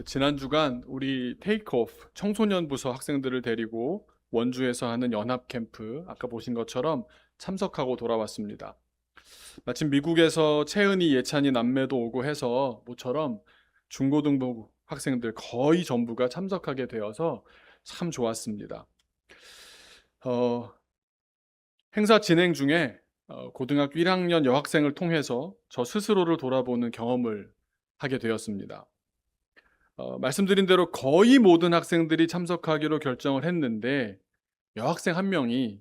지난 주간 우리 테이크오프 청소년 부서 학생들을 데리고 원주에서 하는 연합 캠프 아까 보신 것처럼 참석하고 돌아왔습니다. 마침 미국에서 채은이, 예찬이 남매도 오고 해서 모처럼 중고등부 학생들 거의 전부가 참석하게 되어서 참 좋았습니다. 어, 행사 진행 중에 고등학교 1학년 여학생을 통해서 저 스스로를 돌아보는 경험을 하게 되었습니다. 말씀드린 대로 거의 모든 학생들이 참석하기로 결정을 했는데 여학생 한 명이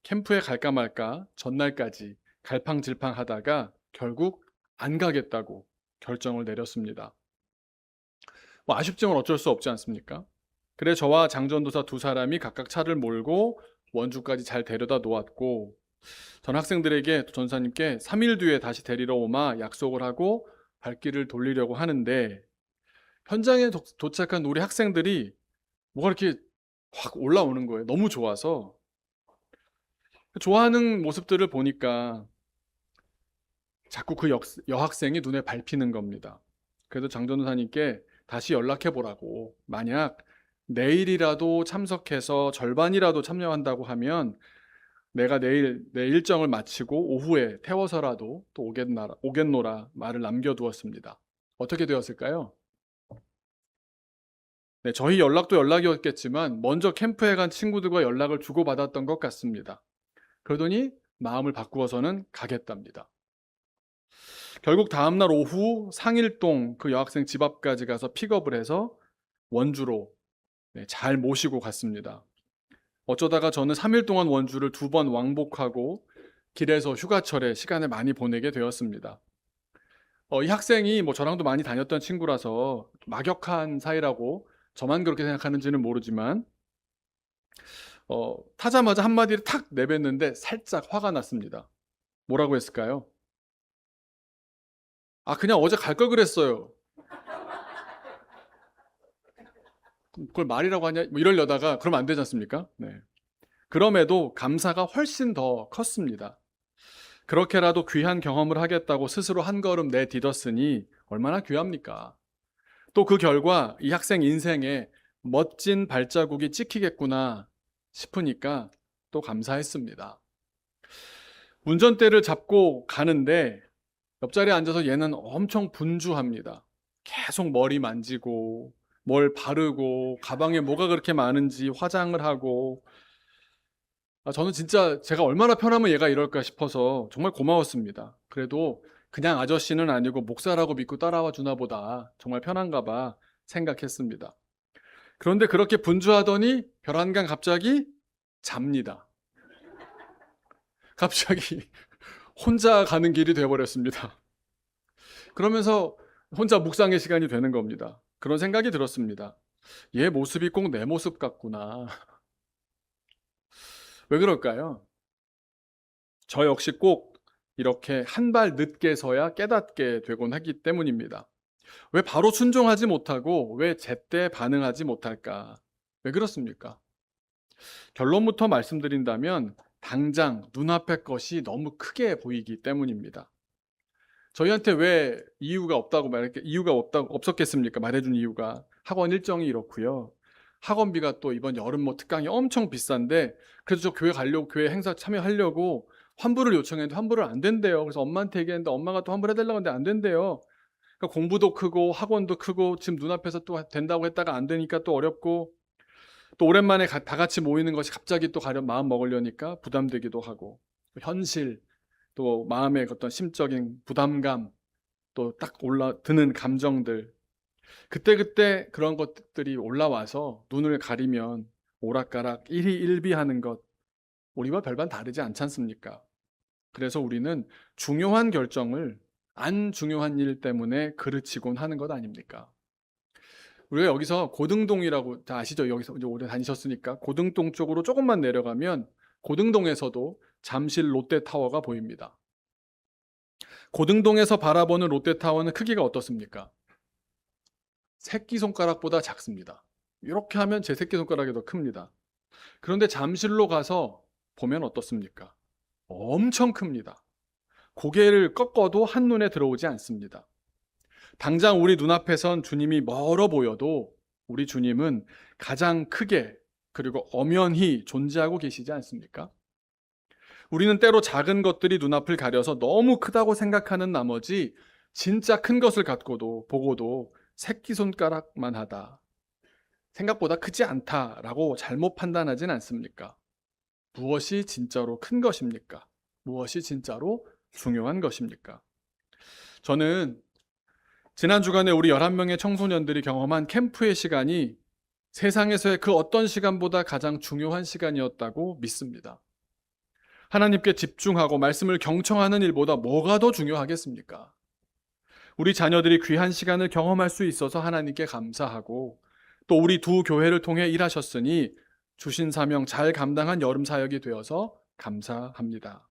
캠프에 갈까 말까 전날까지 갈팡질팡하다가 결국 안 가겠다고 결정을 내렸습니다. 뭐 아쉽지만 어쩔 수 없지 않습니까? 그래 저와 장전도사 두 사람이 각각 차를 몰고 원주까지 잘 데려다 놓았고 전 학생들에게 전사님께 3일 뒤에 다시 데리러 오마 약속을 하고 발길을 돌리려고 하는데 현장에 도착한 우리 학생들이 뭐가 이렇게 확 올라오는 거예요. 너무 좋아서. 좋아하는 모습들을 보니까 자꾸 그 여학생이 눈에 밟히는 겁니다. 그래서 장전사님께 다시 연락해 보라고. 만약 내일이라도 참석해서 절반이라도 참여한다고 하면 내가 내일 내 일정을 마치고 오후에 태워서라도 또 오겠노라 말을 남겨두었습니다. 어떻게 되었을까요? 네, 저희 연락도 연락이었겠지만 먼저 캠프에 간 친구들과 연락을 주고받았던 것 같습니다. 그러더니 마음을 바꾸어서는 가겠답니다. 결국 다음날 오후 상일동 그 여학생 집 앞까지 가서 픽업을 해서 원주로 잘 모시고 갔습니다. 어쩌다가 저는 3일 동안 원주를 2번 왕복하고 길에서 휴가철에 시간을 많이 보내게 되었습니다. 이 학생이 뭐 저랑도 많이 다녔던 친구라서 막역한 사이라고 저만 그렇게 생각하는지는 모르지만 타자마자 한마디를 탁 내뱉는데 살짝 화가 났습니다. 뭐라고 했을까요? 아, 그냥 어제 갈 걸 그랬어요. 그걸 말이라고 하냐? 뭐 이러려다가 그러면 안 되지 않습니까? 네. 그럼에도 감사가 훨씬 더 컸습니다. 그렇게라도 귀한 경험을 하겠다고 스스로 한 걸음 내딛었으니 얼마나 귀합니까? 또 그 결과 이 학생 인생에 멋진 발자국이 찍히겠구나 싶으니까 또 감사했습니다. 운전대를 잡고 가는데 옆자리에 앉아서 얘는 엄청 분주합니다. 계속 머리 만지고 뭘 바르고 가방에 뭐가 그렇게 많은지 화장을 하고 저는 진짜 제가 얼마나 편하면 얘가 이럴까 싶어서 정말 고마웠습니다. 그래도 그냥 아저씨는 아니고 목사라고 믿고 따라와 주나 보다 정말 편한가 봐 생각했습니다. 그런데 그렇게 분주하더니 별안간 갑자기 잡니다. 갑자기 혼자 가는 길이 되어버렸습니다. 그러면서 혼자 묵상의 시간이 되는 겁니다. 그런 생각이 들었습니다. 얘 모습이 꼭 내 모습 같구나. 왜 그럴까요? 저 역시 꼭 이렇게 한 발 늦게서야 깨닫게 되곤 하기 때문입니다. 왜 바로 순종하지 못하고 왜 제때 반응하지 못할까? 왜 그렇습니까? 결론부터 말씀드린다면 당장 눈앞의 것이 너무 크게 보이기 때문입니다. 저희한테 왜 이유가 없었겠습니까? 말해준 이유가 학원 일정이 이렇고요. 학원비가 또 이번 여름 뭐 특강이 엄청 비싼데 그래서 저 교회 행사 참여하려고 환불을 요청했는데 환불을 안 된대요. 그래서 엄마한테 얘기했는데 엄마가 또 환불해달라고 했는데 안 된대요. 그러니까 공부도 크고 학원도 크고 지금 눈앞에서 또 된다고 했다가 안 되니까 또 어렵고 또 오랜만에 다 같이 모이는 것이 갑자기 또 가려 마음 먹으려니까 부담되기도 하고 현실 또 마음의 어떤 심적인 부담감 또 딱 올라드는 감정들 그때그때 그런 것들이 올라와서 눈을 가리면 오락가락 일희일비하는 것 우리와 별반 다르지 않지 않습니까? 그래서 우리는 중요한 결정을 안 중요한 일 때문에 그르치곤 하는 것 아닙니까? 우리가 여기서 고등동이라고 다 아시죠? 여기서 이제 오래 다니셨으니까 고등동 쪽으로 조금만 내려가면 고등동에서도 잠실 롯데타워가 보입니다. 고등동에서 바라보는 롯데타워는 크기가 어떻습니까? 새끼손가락보다 작습니다. 이렇게 하면 제 새끼손가락이 더 큽니다. 그런데 잠실로 가서 보면 어떻습니까? 엄청 큽니다. 고개를 꺾어도 한눈에 들어오지 않습니다. 당장 우리 눈앞에선 주님이 멀어 보여도 우리 주님은 가장 크게 그리고 엄연히 존재하고 계시지 않습니까? 우리는 때로 작은 것들이 눈앞을 가려서 너무 크다고 생각하는 나머지 진짜 큰 것을 갖고도 보고도 새끼손가락만 하다, 생각보다 크지 않다라고 잘못 판단하진 않습니까? 무엇이 진짜로 큰 것입니까? 무엇이 진짜로 중요한 것입니까? 저는 지난 주간에 우리 11명의 청소년들이 경험한 캠프의 시간이 세상에서의 그 어떤 시간보다 가장 중요한 시간이었다고 믿습니다. 하나님께 집중하고 말씀을 경청하는 일보다 뭐가 더 중요하겠습니까? 우리 자녀들이 귀한 시간을 경험할 수 있어서 하나님께 감사하고 또 우리 두 교회를 통해 일하셨으니 주신 사명 잘 감당한 여름 사역이 되어서 감사합니다.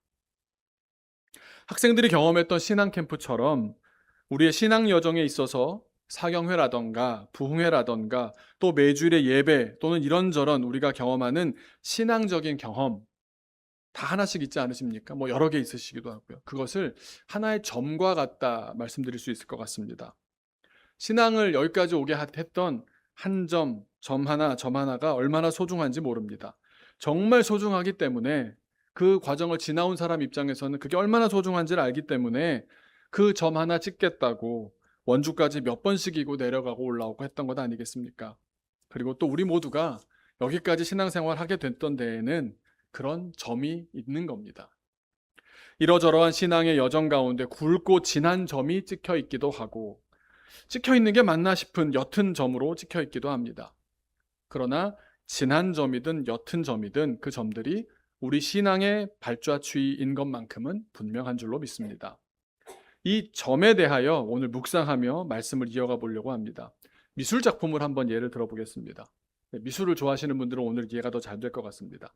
학생들이 경험했던 신앙 캠프처럼 우리의 신앙 여정에 있어서 사경회라던가 부흥회라던가 또 매주일의 예배 또는 이런저런 우리가 경험하는 신앙적인 경험 다 하나씩 있지 않으십니까? 뭐 여러 개 있으시기도 하고요. 그것을 하나의 점과 같다 말씀드릴 수 있을 것 같습니다. 신앙을 여기까지 오게 했던 한 점, 점 하나가 얼마나 소중한지 모릅니다. 정말 소중하기 때문에 그 과정을 지나온 사람 입장에서는 그게 얼마나 소중한지를 알기 때문에 그 점 하나 찍겠다고 원주까지 몇 번씩이고 내려가고 올라오고 했던 것 아니겠습니까? 그리고 또 우리 모두가 여기까지 신앙생활 하게 됐던 데에는 그런 점이 있는 겁니다. 이러저러한 신앙의 여정 가운데 굵고 진한 점이 찍혀 있기도 하고 찍혀 있는 게 맞나 싶은 옅은 점으로 찍혀 있기도 합니다. 그러나 진한 점이든 옅은 점이든 그 점들이 우리 신앙의 발자취인 것만큼은 분명한 줄로 믿습니다. 이 점에 대하여 오늘 묵상하며 말씀을 이어가 보려고 합니다. 미술 작품을 한번 예를 들어보겠습니다. 미술을 좋아하시는 분들은 오늘 이해가 더 잘 될 것 같습니다.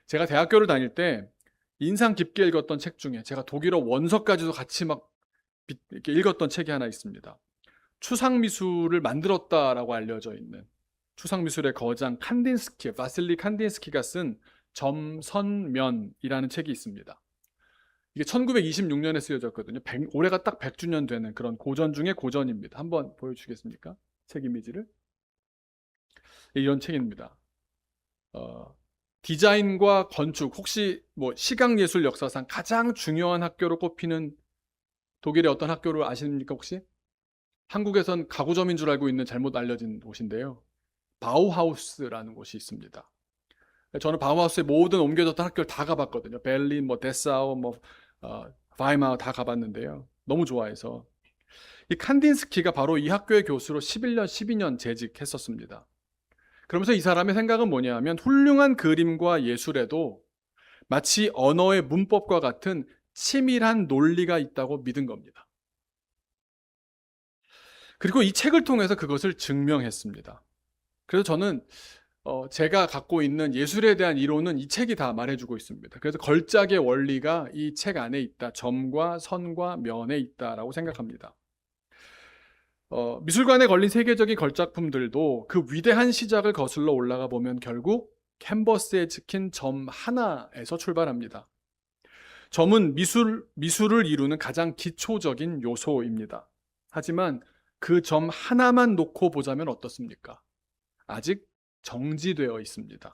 제가 대학교를 다닐 때 인상 깊게 읽었던 책 중에 제가 독일어 원서까지도 같이 막 이렇게 읽었던 책이 하나 있습니다. 추상미술을 만들었다라고 알려져 있는 추상미술의 거장 바실리 칸딘스키가 쓴 점선면이라는 책이 있습니다. 이게 1926년에 쓰여졌거든요. 올해가 딱 100주년 되는 그런 고전 중에 고전입니다. 한번 보여주시겠습니까? 책 이미지를. 이런 책입니다. 디자인과 건축, 혹시 뭐 시각예술 역사상 가장 중요한 학교로 꼽히는 독일의 어떤 학교를 아십니까 혹시? 한국에선 가구점인 줄 알고 있는 잘못 알려진 곳인데요. 바우하우스라는 곳이 있습니다. 저는 바우하우스의 모든 옮겨졌던 학교를 다 가봤거든요. 베를린, 데사우, 바이마우 다 가봤는데요. 너무 좋아해서. 이 칸딘스키가 바로 이 학교의 교수로 11년, 12년 재직했었습니다. 그러면서 이 사람의 생각은 뭐냐 하면 훌륭한 그림과 예술에도 마치 언어의 문법과 같은 치밀한 논리가 있다고 믿은 겁니다. 그리고 이 책을 통해서 그것을 증명했습니다. 그래서 저는 제가 갖고 있는 예술에 대한 이론은 이 책이 다 말해주고 있습니다. 그래서 걸작의 원리가 이 책 안에 있다. 점과 선과 면에 있다라고 생각합니다. 미술관에 걸린 세계적인 걸작품들도 그 위대한 시작을 거슬러 올라가 보면 결국 캔버스에 찍힌 점 하나에서 출발합니다. 점은 미술을 이루는 가장 기초적인 요소입니다. 하지만 그 점 하나만 놓고 보자면 어떻습니까? 아직 정지되어 있습니다.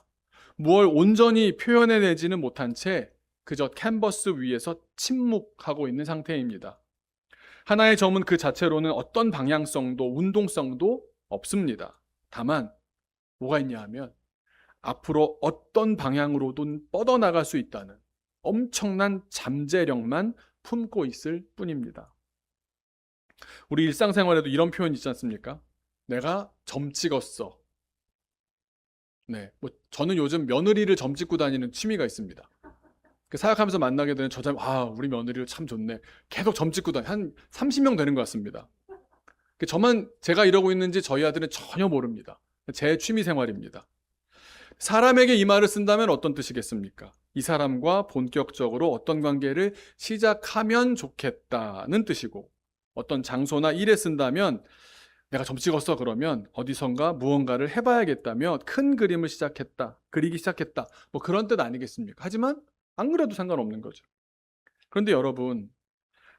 무엇 온전히 표현해내지는 못한 채 그저 캔버스 위에서 침묵하고 있는 상태입니다. 하나의 점은 그 자체로는 어떤 방향성도 운동성도 없습니다. 다만 뭐가 있냐 하면 앞으로 어떤 방향으로든 뻗어나갈 수 있다는 엄청난 잠재력만 품고 있을 뿐입니다. 우리 일상생활에도 이런 표현 있지 않습니까? 내가 점 찍었어. 네, 저는 요즘 며느리를 점 찍고 다니는 취미가 있습니다. 사역하면서 만나게 되는 저자님, 우리 며느리를 참 좋네. 계속 점 찍고 다니, 한 30명 되는 것 같습니다. 저만 제가 이러고 있는지 저희 아들은 전혀 모릅니다. 제 취미 생활입니다. 사람에게 이 말을 쓴다면 어떤 뜻이겠습니까? 이 사람과 본격적으로 어떤 관계를 시작하면 좋겠다는 뜻이고, 어떤 장소나 일에 쓴다면 내가 점 찍었어 그러면 어디선가 무언가를 해봐야겠다며 큰 그림을 그리기 시작했다. 그런 뜻 아니겠습니까? 하지만 안 그래도 상관없는 거죠. 그런데 여러분,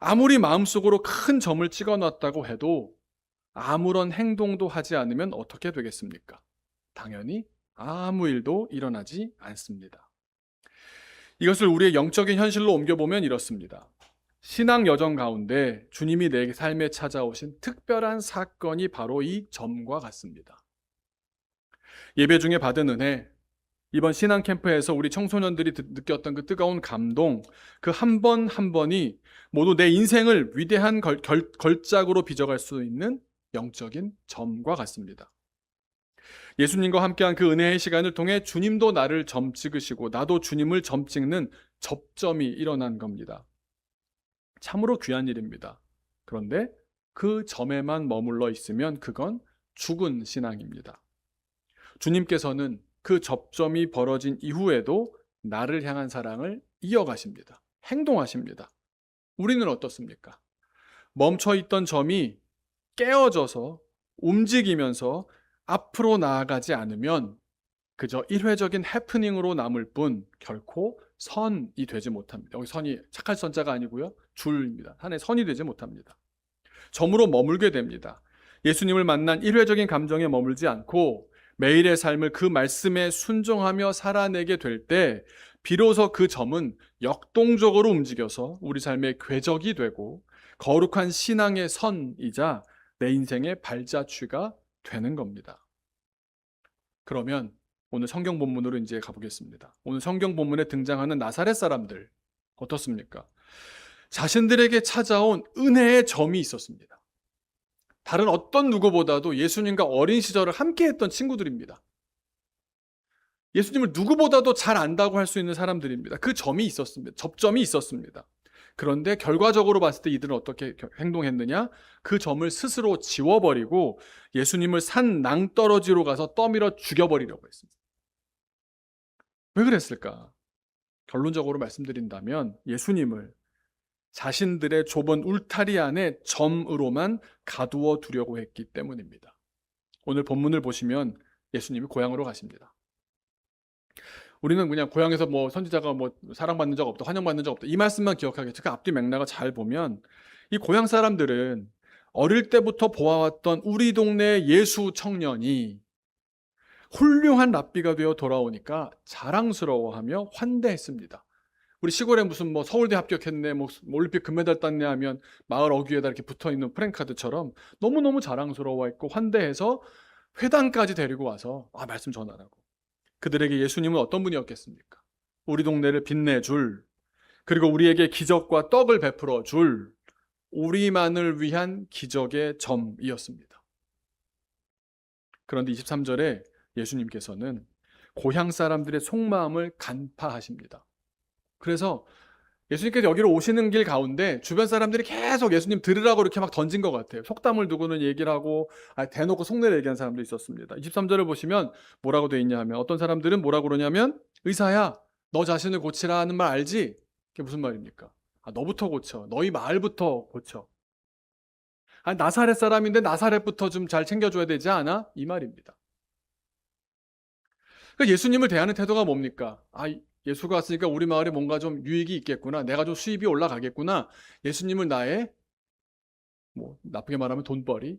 아무리 마음속으로 큰 점을 찍어 놨다고 해도 아무런 행동도 하지 않으면 어떻게 되겠습니까? 당연히 아무 일도 일어나지 않습니다. 이것을 우리의 영적인 현실로 옮겨보면 이렇습니다. 신앙 여정 가운데 주님이 내 삶에 찾아오신 특별한 사건이 바로 이 점과 같습니다. 예배 중에 받은 은혜, 이번 신앙 캠프에서 우리 청소년들이 느꼈던 그 뜨거운 감동, 그 한 번 한 번이 모두 내 인생을 위대한 걸작으로 빚어갈 수 있는 영적인 점과 같습니다. 예수님과 함께한 그 은혜의 시간을 통해 주님도 나를 점 찍으시고 나도 주님을 점 찍는 접점이 일어난 겁니다. 참으로 귀한 일입니다. 그런데 그 점에만 머물러 있으면 그건 죽은 신앙입니다. 주님께서는 그 접점이 벌어진 이후에도 나를 향한 사랑을 이어가십니다. 행동하십니다. 우리는 어떻습니까? 멈춰있던 점이 깨어져서 움직이면서 앞으로 나아가지 않으면 그저 일회적인 해프닝으로 남을 뿐 결코 선이 되지 못합니다. 여기 선이 착할 선자가 아니고요. 줄입니다. 하나의 선이 되지 못합니다. 점으로 머물게 됩니다. 예수님을 만난 일회적인 감정에 머물지 않고 매일의 삶을 그 말씀에 순종하며 살아내게 될 때 비로소 그 점은 역동적으로 움직여서 우리 삶의 궤적이 되고 거룩한 신앙의 선이자 내 인생의 발자취가 되는 겁니다. 그러면 오늘 성경 본문으로 이제 가보겠습니다. 오늘 성경 본문에 등장하는 나사렛 사람들 어떻습니까? 자신들에게 찾아온 은혜의 점이 있었습니다. 다른 어떤 누구보다도 예수님과 어린 시절을 함께 했던 친구들입니다. 예수님을 누구보다도 잘 안다고 할 수 있는 사람들입니다. 그 점이 있었습니다. 접점이 있었습니다. 그런데 결과적으로 봤을 때 이들은 어떻게 행동했느냐? 그 점을 스스로 지워버리고 예수님을 산 낭떠러지로 가서 떠밀어 죽여버리려고 했습니다. 왜 그랬을까? 결론적으로 말씀드린다면 예수님을 자신들의 좁은 울타리 안에 점으로만 가두어 두려고 했기 때문입니다. 오늘 본문을 보시면 예수님이 고향으로 가십니다. 우리는 그냥 고향에서 뭐 선지자가 뭐 사랑받는 적 없다, 환영받는 적 없다 이 말씀만 기억하겠죠. 그 앞뒤 맥락을 잘 보면 이 고향 사람들은 어릴 때부터 보아왔던 우리 동네 예수 청년이 훌륭한 랍비가 되어 돌아오니까 자랑스러워하며 환대했습니다. 우리 시골에 무슨 뭐 서울대 합격했네, 뭐 올림픽 금메달 땄네 하면 마을 어귀에다 이렇게 붙어있는 프랭카드처럼 너무너무 자랑스러워했고 환대해서 회당까지 데리고 와서 말씀 전하라고. 그들에게 예수님은 어떤 분이었겠습니까? 우리 동네를 빛내줄, 그리고 우리에게 기적과 떡을 베풀어 줄, 우리만을 위한 기적의 점이었습니다. 그런데 23절에 예수님께서는 고향 사람들의 속마음을 간파하십니다. 그래서 예수님께서 여기로 오시는 길 가운데 주변 사람들이 계속 예수님 들으라고 이렇게 막 던진 것 같아요. 속담을 두고는 얘기를 하고 대놓고 속내를 얘기한 사람도 있었습니다. 23절을 보시면 뭐라고 돼 있냐 하면 어떤 사람들은 뭐라고 그러냐면 의사야 너 자신을 고치라는 말 알지? 그게 무슨 말입니까? 너부터 고쳐. 너희 마을부터 고쳐. 나사렛 사람인데 나사렛부터 좀 잘 챙겨줘야 되지 않아? 이 말입니다. 그러니까 예수님을 대하는 태도가 뭡니까? 예수가 왔으니까 우리 마을에 뭔가 좀 유익이 있겠구나. 내가 좀 수입이 올라가겠구나. 예수님을 나의 뭐 나쁘게 말하면 돈벌이,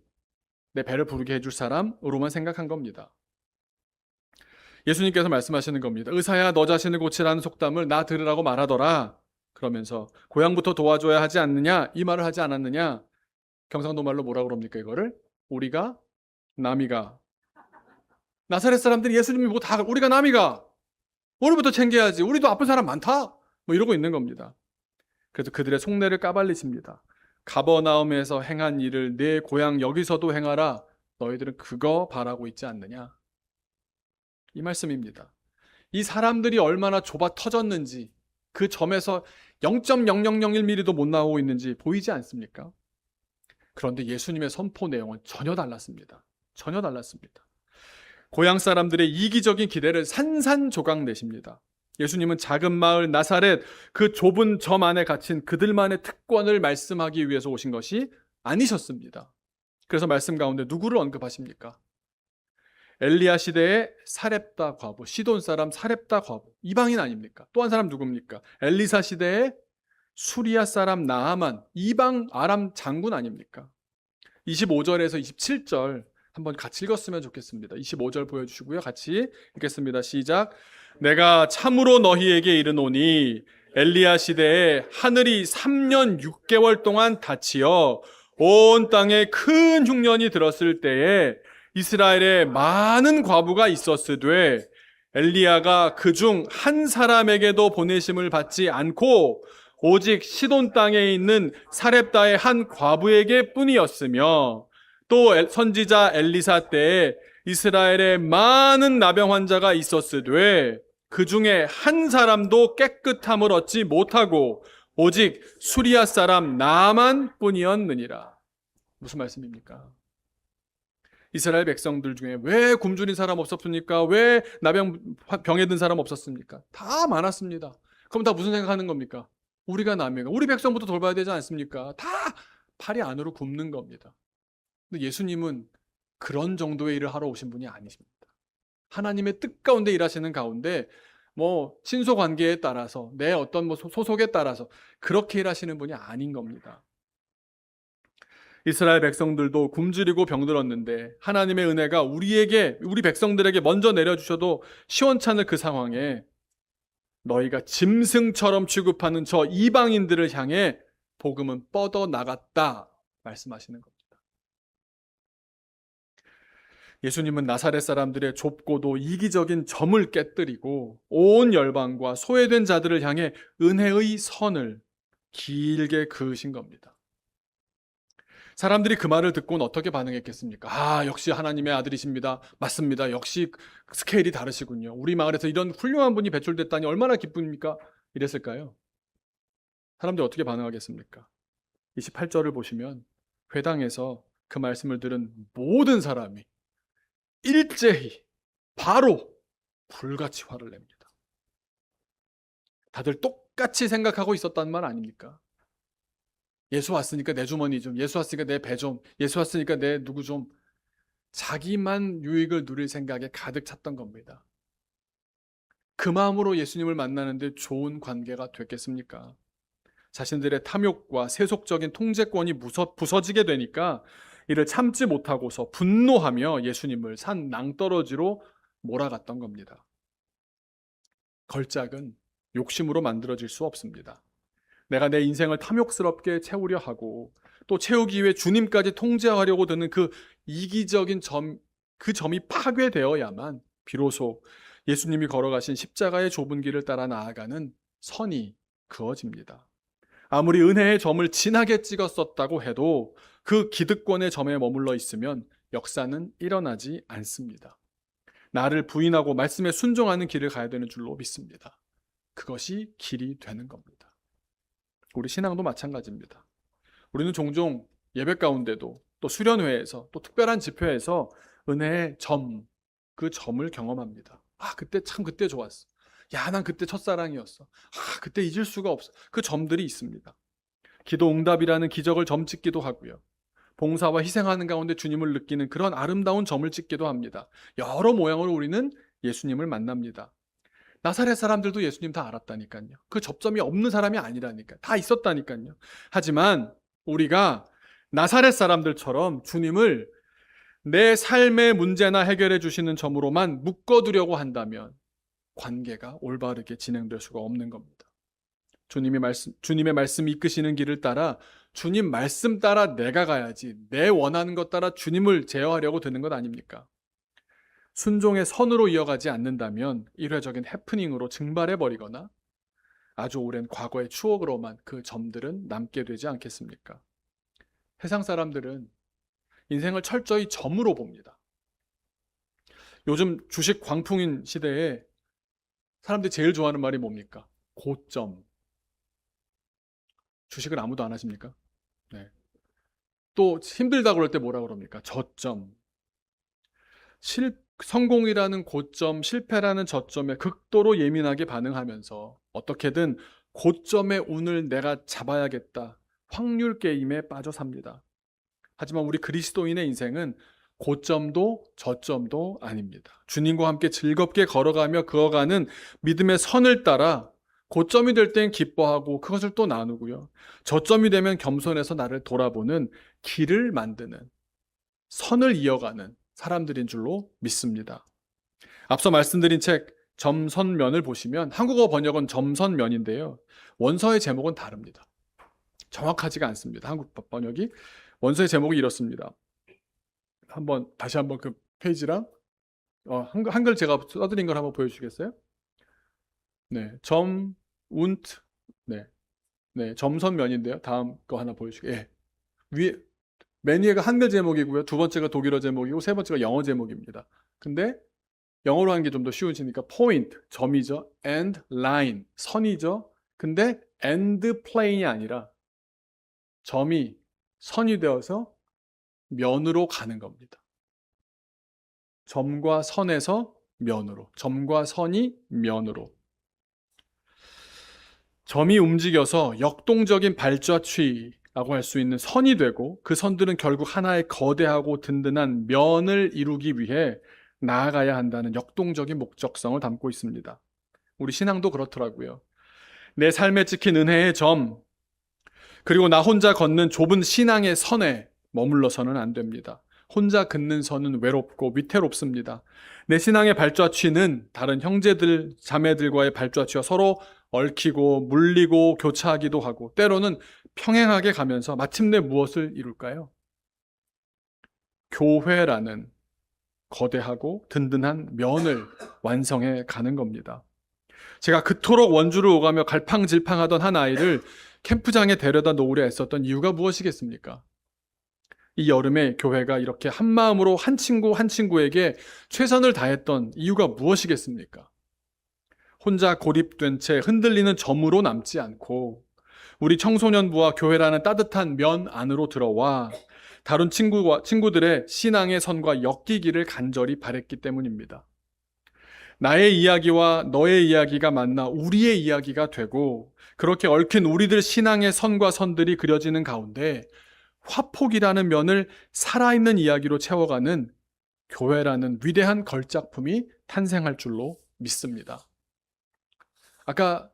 내 배를 부르게 해줄 사람으로만 생각한 겁니다. 예수님께서 말씀하시는 겁니다. 의사야 너 자신을 고치라는 속담을 나 들으라고 말하더라. 그러면서 고향부터 도와줘야 하지 않느냐? 이 말을 하지 않았느냐? 경상도 말로 뭐라 그럽니까 이거를? 우리가 남이가. 나사렛 사람들이 예수님이 뭐 다 우리가 남이가. 우리부터 챙겨야지. 우리도 아픈 사람 많다. 뭐 이러고 있는 겁니다. 그래서 그들의 속내를 까발리십니다. 가버나움에서 행한 일을 내 고향 여기서도 행하라. 너희들은 그거 바라고 있지 않느냐? 이 말씀입니다. 이 사람들이 얼마나 좁아 터졌는지 그 점에서 0.0001mm도 못 나오고 있는지 보이지 않습니까? 그런데 예수님의 선포 내용은 전혀 달랐습니다. 전혀 달랐습니다. 고향 사람들의 이기적인 기대를 산산조각 내십니다. 예수님은 작은 마을 나사렛 그 좁은 점 안에 갇힌 그들만의 특권을 말씀하기 위해서 오신 것이 아니셨습니다. 그래서 말씀 가운데 누구를 언급하십니까? 엘리야 시대의 사렙다 과부, 시돈 사람 사렙다 과부, 이방인 아닙니까? 또 한 사람 누굽니까? 엘리사 시대의 수리아 사람 나아만, 이방 아람 장군 아닙니까? 25절에서 27절 한번 같이 읽었으면 좋겠습니다. 25절 보여주시고요. 같이 읽겠습니다. 시작. 내가 참으로 너희에게 이르노니 엘리야 시대에 하늘이 3년 6개월 동안 닫히어 온 땅에 큰 흉년이 들었을 때에 이스라엘에 많은 과부가 있었으되 엘리야가 그중 한 사람에게도 보내심을 받지 않고 오직 시돈 땅에 있는 사렙다의 한 과부에게 뿐이었으며 또 선지자 엘리사 때에 이스라엘에 많은 나병 환자가 있었으되 그 중에 한 사람도 깨끗함을 얻지 못하고 오직 수리아 사람 나만 뿐이었느니라. 무슨 말씀입니까? 이스라엘 백성들 중에 왜 굶주린 사람 없었습니까? 왜 병에 든 사람 없었습니까? 다 많았습니다. 그럼 다 무슨 생각하는 겁니까? 우리가 남이가 우리 백성부터 돌봐야 되지 않습니까? 다 팔이 안으로 굽는 겁니다. 근데 예수님은 그런 정도의 일을 하러 오신 분이 아니십니다. 하나님의 뜻 가운데 일하시는 가운데 친소 관계에 따라서 내 어떤 소속에 따라서 그렇게 일하시는 분이 아닌 겁니다. 이스라엘 백성들도 굶주리고 병들었는데 하나님의 은혜가 우리 백성들에게 먼저 내려주셔도 시원찮을 그 상황에 너희가 짐승처럼 취급하는 저 이방인들을 향해 복음은 뻗어 나갔다 말씀하시는 겁니다. 예수님은 나사렛 사람들의 좁고도 이기적인 점을 깨뜨리고 온 열방과 소외된 자들을 향해 은혜의 선을 길게 그으신 겁니다. 사람들이 그 말을 듣고는 어떻게 반응했겠습니까? 역시 하나님의 아들이십니다. 맞습니다. 역시 스케일이 다르시군요. 우리 마을에서 이런 훌륭한 분이 배출됐다니 얼마나 기쁩니까? 이랬을까요? 사람들이 어떻게 반응하겠습니까? 28절을 보시면 회당에서 그 말씀을 들은 모든 사람이 일제히 바로 불같이 화를 냅니다. 다들 똑같이 생각하고 있었단 말 아닙니까? 예수 왔으니까 내 주머니 좀, 예수 왔으니까 내 배 좀, 예수 왔으니까 내 누구 좀, 자기만 유익을 누릴 생각에 가득 찼던 겁니다. 그 마음으로 예수님을 만나는데 좋은 관계가 됐겠습니까? 자신들의 탐욕과 세속적인 통제권이 부서지게 되니까 이를 참지 못하고서 분노하며 예수님을 산 낭떠러지로 몰아갔던 겁니다. 걸작은 욕심으로 만들어질 수 없습니다. 내가 내 인생을 탐욕스럽게 채우려 하고 또 채우기 위해 주님까지 통제하려고 드는 그 이기적인 그 점이 파괴되어야만 비로소 예수님이 걸어가신 십자가의 좁은 길을 따라 나아가는 선이 그어집니다. 아무리 은혜의 점을 진하게 찍었었다고 해도 그 기득권의 점에 머물러 있으면 역사는 일어나지 않습니다. 나를 부인하고 말씀에 순종하는 길을 가야 되는 줄로 믿습니다. 그것이 길이 되는 겁니다. 우리 신앙도 마찬가지입니다. 우리는 종종 예배 가운데도 또 수련회에서 또 특별한 집회에서 은혜의 점, 그 점을 경험합니다. 그때 좋았어. 난 그때 첫사랑이었어. 그때 잊을 수가 없어. 그 점들이 있습니다. 기도 응답이라는 기적을 점 찍기도 하고요. 봉사와 희생하는 가운데 주님을 느끼는 그런 아름다운 점을 찍기도 합니다. 여러 모양으로 우리는 예수님을 만납니다. 나사렛 사람들도 예수님 다 알았다니까요. 그 접점이 없는 사람이 아니라니까요. 다 있었다니까요. 하지만 우리가 나사렛 사람들처럼 주님을 내 삶의 문제나 해결해 주시는 점으로만 묶어두려고 한다면 관계가 올바르게 진행될 수가 없는 겁니다. 주님의 말씀이 이끄시는 길을 따라 주님 말씀 따라 내가 가야지, 내 원하는 것 따라 주님을 제어하려고 드는 것 아닙니까? 순종의 선으로 이어가지 않는다면 일회적인 해프닝으로 증발해버리거나 아주 오랜 과거의 추억으로만 그 점들은 남게 되지 않겠습니까? 세상 사람들은 인생을 철저히 점으로 봅니다. 요즘 주식 광풍인 시대에 사람들이 제일 좋아하는 말이 뭡니까? 고점. 주식을 아무도 안 하십니까? 네. 또 힘들다 그럴 때 뭐라 그럽니까? 저점. 성공이라는 고점, 실패라는 저점에 극도로 예민하게 반응하면서 어떻게든 고점의 운을 내가 잡아야겠다. 확률 게임에 빠져 삽니다. 하지만 우리 그리스도인의 인생은 고점도 저점도 아닙니다. 주님과 함께 즐겁게 걸어가며 그어가는 믿음의 선을 따라 고점이 될 땐 기뻐하고 그것을 또 나누고요. 저점이 되면 겸손해서 나를 돌아보는 길을 만드는, 선을 이어가는 사람들인 줄로 믿습니다. 앞서 말씀드린 책 점선면을 보시면 한국어 번역은 점선면인데요. 원서의 제목은 다릅니다. 정확하지가 않습니다. 한국 번역이. 원서의 제목이 이렇습니다. 다시 한번 그 페이지랑 한글 제가 써드린 걸 한번 보여주시겠어요? 네, 운트, 네, 점선면인데요. 다음 거 하나 보여주시게. 예. 맨 위에가 한글 제목이고요. 두 번째가 독일어 제목이고 세 번째가 영어 제목입니다. 근데 영어로 하는 게 좀 더 쉬우시니까 포인트, 점이죠. and line, 선이죠. 근데 and plane이 아니라 점이 선이 되어서 면으로 가는 겁니다. 점과 선에서 면으로, 점과 선이 면으로. 점이 움직여서 역동적인 발자취라고 할 수 있는 선이 되고 그 선들은 결국 하나의 거대하고 든든한 면을 이루기 위해 나아가야 한다는 역동적인 목적성을 담고 있습니다. 우리 신앙도 그렇더라고요. 내 삶에 찍힌 은혜의 점, 그리고 나 혼자 걷는 좁은 신앙의 선에 머물러서는 안 됩니다. 혼자 긋는 선은 외롭고 위태롭습니다. 내 신앙의 발자취는 다른 형제들, 자매들과의 발자취와 서로 얽히고 물리고 교차하기도 하고 때로는 평행하게 가면서 마침내 무엇을 이룰까요? 교회라는 거대하고 든든한 면을 완성해 가는 겁니다. 제가 그토록 원주를 오가며 갈팡질팡하던 한 아이를 캠프장에 데려다 놓으려 애썼던 이유가 무엇이겠습니까? 이 여름에 교회가 이렇게 한 마음으로 한 친구 한 친구에게 최선을 다했던 이유가 무엇이겠습니까? 혼자 고립된 채 흔들리는 점으로 남지 않고 우리 청소년부와 교회라는 따뜻한 면 안으로 들어와 다른 친구들의 신앙의 선과 엮이기를 간절히 바랬기 때문입니다. 나의 이야기와 너의 이야기가 만나 우리의 이야기가 되고 그렇게 얽힌 우리들 신앙의 선과 선들이 그려지는 가운데 화폭이라는 면을 살아있는 이야기로 채워가는 교회라는 위대한 걸작품이 탄생할 줄로 믿습니다. 아까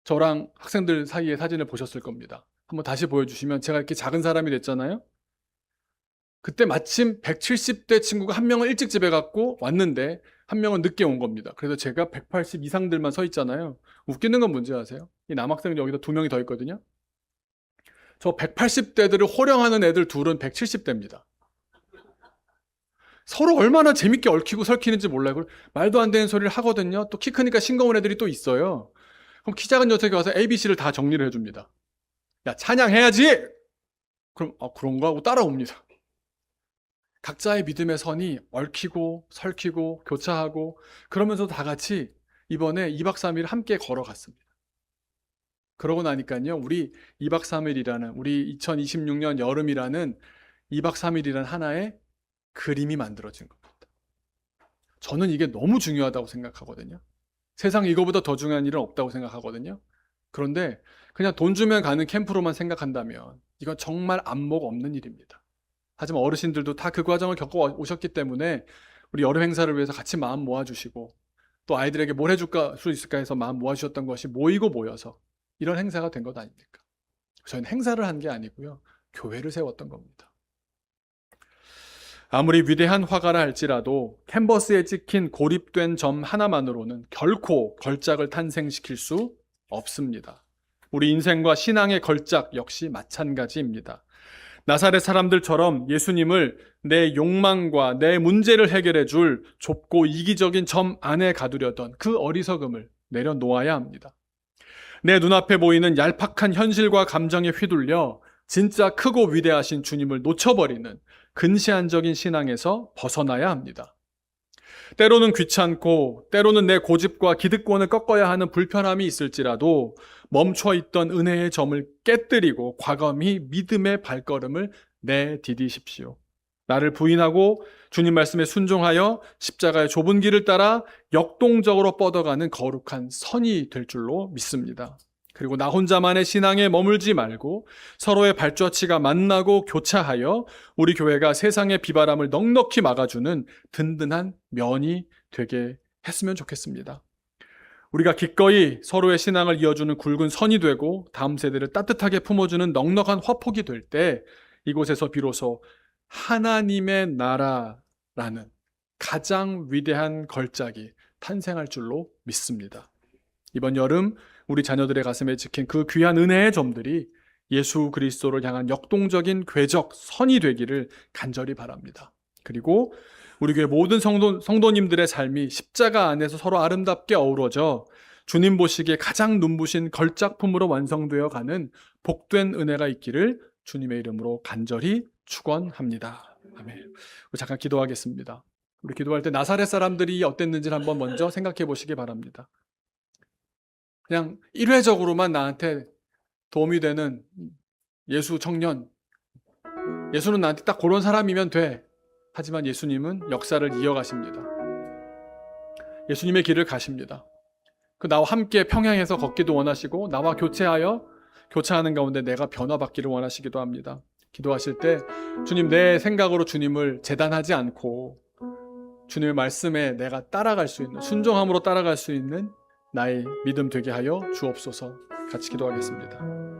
저랑 학생들 사이의 사진을 보셨을 겁니다. 한번 다시 보여주시면 제가 이렇게 작은 사람이 됐잖아요. 그때 마침 170대 친구가 한 명은 일찍 집에 갔고 왔는데 한 명은 늦게 온 겁니다. 그래서 제가 180 이상들만 서 있잖아요. 웃기는 건 뭔지 아세요? 이 남학생들 여기다 2명이 더 있거든요. 저 180대들을 호령하는 애들 둘은 170대입니다. 서로 얼마나 재밌게 얽히고 설키는지 몰라요. 말도 안 되는 소리를 하거든요. 또 키 크니까 싱거운 애들이 또 있어요. 그럼 키 작은 녀석이 와서 ABC를 다 정리를 해줍니다. 야, 찬양해야지! 그럼 그런가 하고 따라옵니다. 각자의 믿음의 선이 얽히고 설키고 교차하고 그러면서 다 같이 이번에 2박 3일 함께 걸어갔습니다. 그러고 나니까요, 우리 2박 3일이라는 우리 2026년 여름이라는 2박 3일이라는 하나의 그림이 만들어진 겁니다. 저는 이게 너무 중요하다고 생각하거든요. 세상에 이거보다 더 중요한 일은 없다고 생각하거든요. 그런데 그냥 돈 주면 가는 캠프로만 생각한다면 이건 정말 안목 없는 일입니다. 하지만 어르신들도 다 그 과정을 겪어 오셨기 때문에 우리 여름 행사를 위해서 같이 마음 모아주시고 또 아이들에게 뭘 해줄까 수 있을까 해서 마음 모아주셨던 것이 모이고 모여서 이런 행사가 된 것 아닙니까? 저희는 행사를 한 게 아니고요. 교회를 세웠던 겁니다. 아무리 위대한 화가라 할지라도 캔버스에 찍힌 고립된 점 하나만으로는 결코 걸작을 탄생시킬 수 없습니다. 우리 인생과 신앙의 걸작 역시 마찬가지입니다. 나사렛 사람들처럼 예수님을 내 욕망과 내 문제를 해결해 줄 좁고 이기적인 점 안에 가두려던 그 어리석음을 내려놓아야 합니다. 내 눈앞에 보이는 얄팍한 현실과 감정에 휘둘려 진짜 크고 위대하신 주님을 놓쳐버리는 근시안적인 신앙에서 벗어나야 합니다. 때로는 귀찮고 때로는 내 고집과 기득권을 꺾어야 하는 불편함이 있을지라도 멈춰있던 은혜의 점을 깨뜨리고 과감히 믿음의 발걸음을 내디디십시오. 나를 부인하고 주님 말씀에 순종하여 십자가의 좁은 길을 따라 역동적으로 뻗어가는 거룩한 선이 될 줄로 믿습니다. 그리고 나 혼자만의 신앙에 머물지 말고 서로의 발자취가 만나고 교차하여 우리 교회가 세상의 비바람을 넉넉히 막아주는 든든한 면이 되게 했으면 좋겠습니다. 우리가 기꺼이 서로의 신앙을 이어주는 굵은 선이 되고 다음 세대를 따뜻하게 품어주는 넉넉한 화폭이 될 때 이곳에서 비로소 하나님의 나라라는 가장 위대한 걸작이 탄생할 줄로 믿습니다. 이번 여름 우리 자녀들의 가슴에 찍힌 그 귀한 은혜의 점들이 예수 그리스도를 향한 역동적인 궤적 선이 되기를 간절히 바랍니다. 그리고 우리 교회 모든 성도님들의 삶이 십자가 안에서 서로 아름답게 어우러져 주님 보시기에 가장 눈부신 걸작품으로 완성되어 가는 복된 은혜가 있기를 주님의 이름으로 간절히 축원합니다. 아멘. 우리 잠깐 기도하겠습니다. 우리 기도할 때 나사렛 사람들이 어땠는지를 한번 먼저 생각해 보시기 바랍니다. 그냥 일회적으로만 나한테 도움이 되는 예수 청년, 예수는 나한테 딱 그런 사람이면 돼. 하지만 예수님은 역사를 이어가십니다. 예수님의 길을 가십니다. 그 나와 함께 평행해서 걷기도 원하시고 나와 교차하는 가운데 내가 변화받기를 원하시기도 합니다. 기도하실 때 주님, 내 생각으로 주님을 재단하지 않고 주님의 말씀에 내가 따라갈 수 있는, 순종함으로 따라갈 수 있는 나의 믿음 되게 하여 주옵소서. 같이 기도하겠습니다.